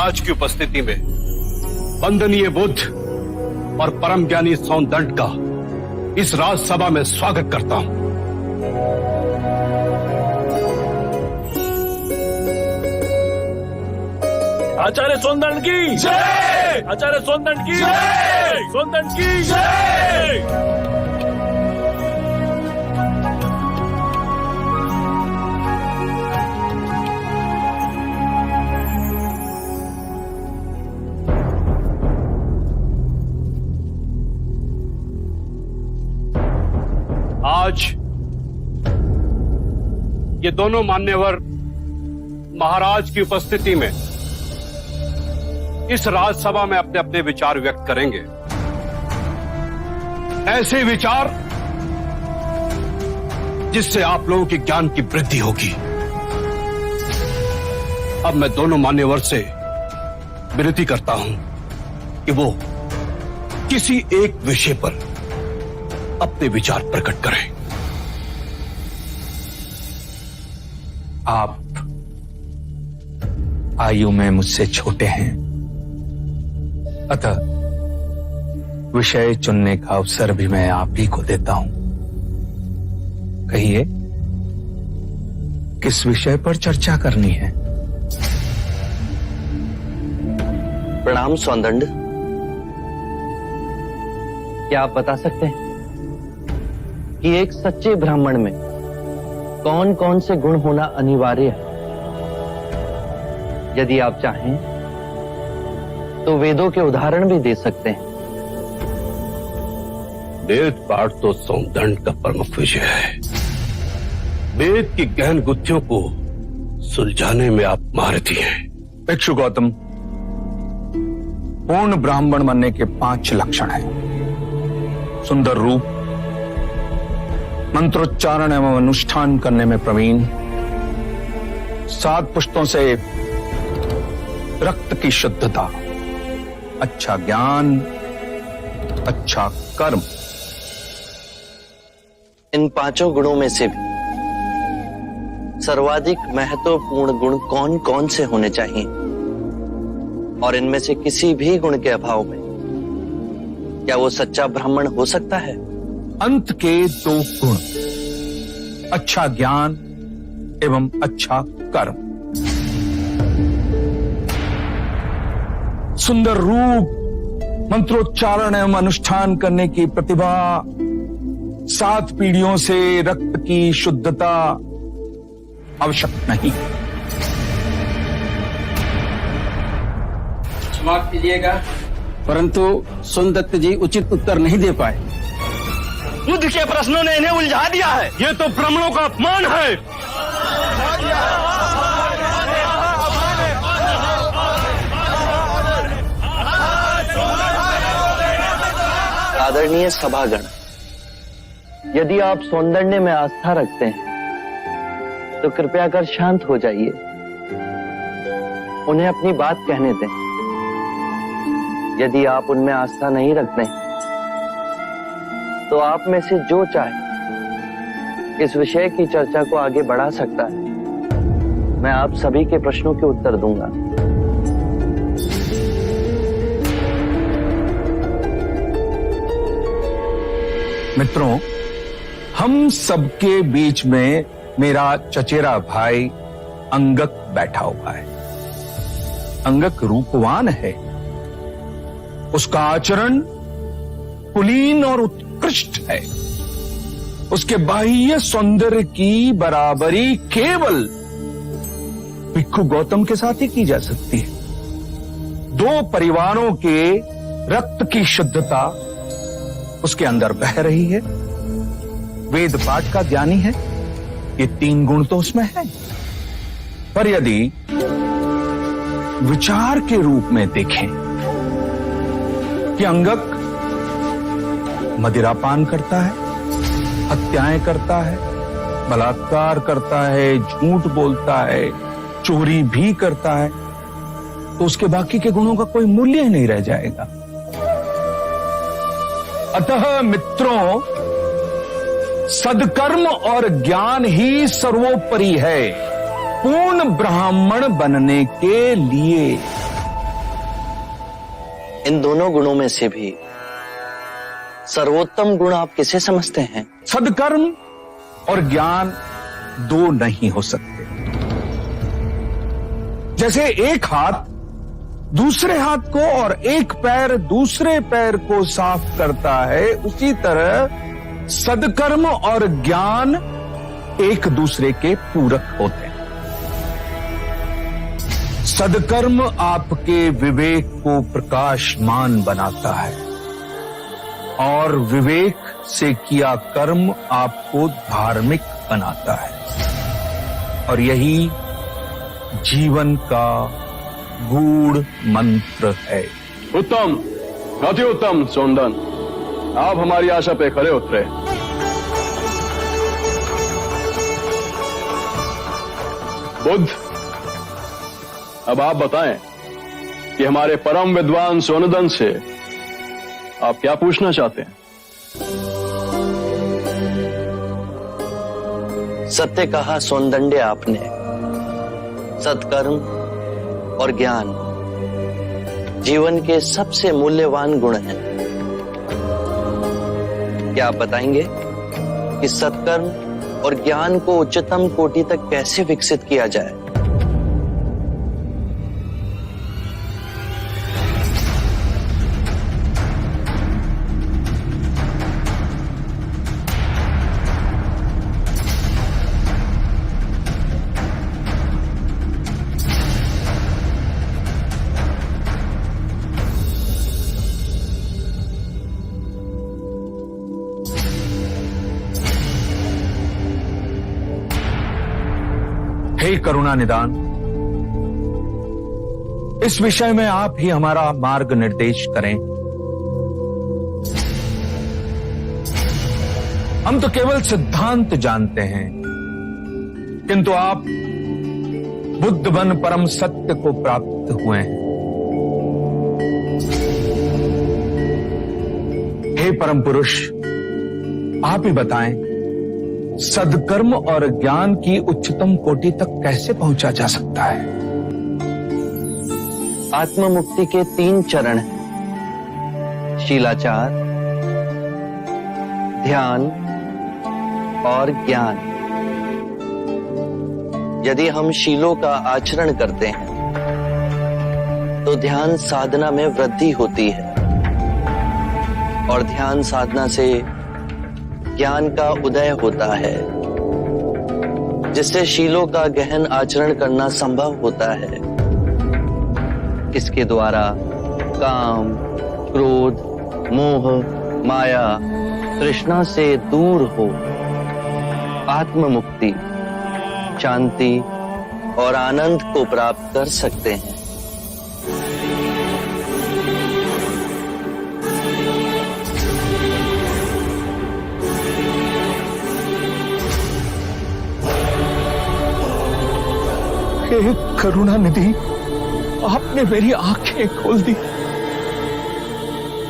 महाराज की उपस्थिति में वंदनीय बुद्ध और परम ज्ञानी सौंदंड का इस राजसभा में स्वागत करता हूं। आचार्य सौंदंड की जय! आचार्य सौंदंड की जय! सौंदंड की जय! आज ये दोनों मान्यवर महाराज की उपस्थिति में इस राजसभा में अपने अपने विचार व्यक्त करेंगे। ऐसे विचार जिससे आप लोगों के ज्ञान की वृद्धि होगी। अब मैं दोनों मान्यवर से विनती करता हूं कि वो किसी एक विषय पर अपने विचार प्रकट करें। आप आयु में मुझसे छोटे हैं, अतः विषय चुनने का अवसर भी मैं आप ही को देता हूं। कहिए, किस विषय पर चर्चा करनी है? प्रणाम सौंदंड। क्या आप बता सकते हैं कि एक सच्चे ब्राह्मण में कौन कौन से गुण होना अनिवार्य है? यदि आप चाहें तो वेदों के उदाहरण भी दे सकते हैं। वेद पाठ तो सौंदंड का प्रमुख विषय है। वेद की गहन गुत्थियों को सुलझाने में आप महारथी हैं। भिक्षु गौतम, पूर्ण ब्राह्मण बनने के 5 लक्षण हैं। सुंदर रूप, मंत्रोच्चारण एवं अनुष्ठान करने में प्रवीण, 7 पुष्टों से रक्त की शुद्धता, अच्छा ज्ञान, अच्छा कर्म। इन 5 गुणों में से भी सर्वाधिक महत्वपूर्ण गुण कौन कौन से होने चाहिए? और इनमें से किसी भी गुण के अभाव में क्या वो सच्चा ब्राह्मण हो सकता है? अंत के 2 गुण, अच्छा ज्ञान एवं अच्छा कर्म। सुंदर रूप, मंत्रोच्चारण एवं अनुष्ठान करने की प्रतिभा, 7 पीढ़ियों से रक्त की शुद्धता आवश्यक नहीं। क्षमा कीजिएगा, परंतु सोनदत्त जी उचित उत्तर नहीं दे पाए। बुद्ध के प्रश्नों ने इन्हें उलझा दिया है। ये तो ब्राह्मणों का अपमान है। आदरणीय सभागण, यदि आप सौंदर्य में आस्था रखते हैं तो कृपया कर शांत हो जाइए। उन्हें अपनी बात कहने दें। यदि आप उनमें आस्था नहीं रखते तो आप में से जो चाहे इस विषय की चर्चा को आगे बढ़ा सकता है। मैं आप सभी के प्रश्नों के उत्तर दूंगा। मित्रों, हम सबके बीच में मेरा चचेरा भाई अंगक बैठा हुआ है। अंगक रूपवान है, उसका आचरण कुलीन और उत्कृष्ट है। उसके बाह्य सौंदर्य की बराबरी केवल भिक्षु गौतम के साथ ही की जा सकती है। 2 परिवारों के रक्त की शुद्धता उसके अंदर बह रही है। वेद पाठ का ज्ञानी है। ये 3 गुण तो उसमें है। पर यदि विचार के रूप में देखें कि अंगक मदिरापान करता है, हत्याएं करता है, बलात्कार करता है, झूठ बोलता है, चोरी भी करता है, तो उसके बाकी के गुणों का कोई मूल्य ही नहीं रह जाएगा। अतः मित्रों, सदकर्म और ज्ञान ही सर्वोपरि है पूर्ण ब्राह्मण बनने के लिए। इन दोनों गुणों में से भी सर्वोत्तम गुण आप किसे समझते हैं? सदकर्म और ज्ञान दो नहीं हो सकते। जैसे एक हाथ दूसरे हाथ को और एक पैर दूसरे पैर को साफ करता है, उसी तरह सदकर्म और ज्ञान एक दूसरे के पूरक होते हैं। सदकर्म आपके विवेक को प्रकाशमान बनाता है और विवेक से किया कर्म आपको धार्मिक बनाता है, और यही जीवन का गूढ़ मंत्र है। उत्तम, अति उत्तम सोनदन, आप हमारी आशा पे खरे उतरे। बुद्ध, अब आप बताएं कि हमारे परम विद्वान सोनदन से आप क्या पूछना चाहते हैं? सत्य कहा सोनदंडे आपने। सत्कर्म और ज्ञान जीवन के सबसे मूल्यवान गुण हैं। क्या आप बताएंगे कि सत्कर्म और ज्ञान को उच्चतम कोटि तक कैसे विकसित किया जाए? हे करुणा निदान, इस विषय में आप ही हमारा मार्ग निर्देश करें। हम तो केवल सिद्धांत जानते हैं, किंतु आप बुद्ध बन परम सत्य को प्राप्त हुए हैं। हे परम पुरुष, आप ही बताएं, सदकर्म और ज्ञान की उच्चतम कोटि तक कैसे पहुंचा जा सकता है? आत्म मुक्ति के 3 चरण हैं: शीलाचार, ध्यान और ज्ञान। यदि हम शीलों का आचरण करते हैं तो ध्यान साधना में वृद्धि होती है, और ध्यान साधना से ज्ञान का उदय होता है, जिससे शीलों का गहन आचरण करना संभव होता है। इसके द्वारा काम, क्रोध, मोह, माया, तृष्णा से दूर हो आत्म मुक्ति, शांति और आनंद को प्राप्त कर सकते हैं। हे करुणा निधि, आपने मेरी आंखें खोल दी,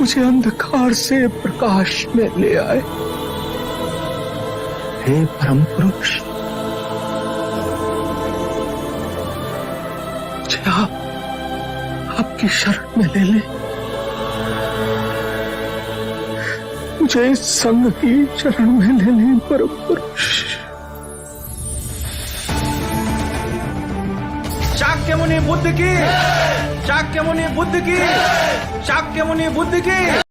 मुझे अंधकार से प्रकाश में ले आए। हे परम पुरुष, मुझे आपकी शरण में ले ले। मुझे इस संग की शरण में ले ले परम पुरुष। शाक्य मुनि बुद्ध की, शाक्य मुनि बुद्ध की, शाक्य मुनि बुद्ध की।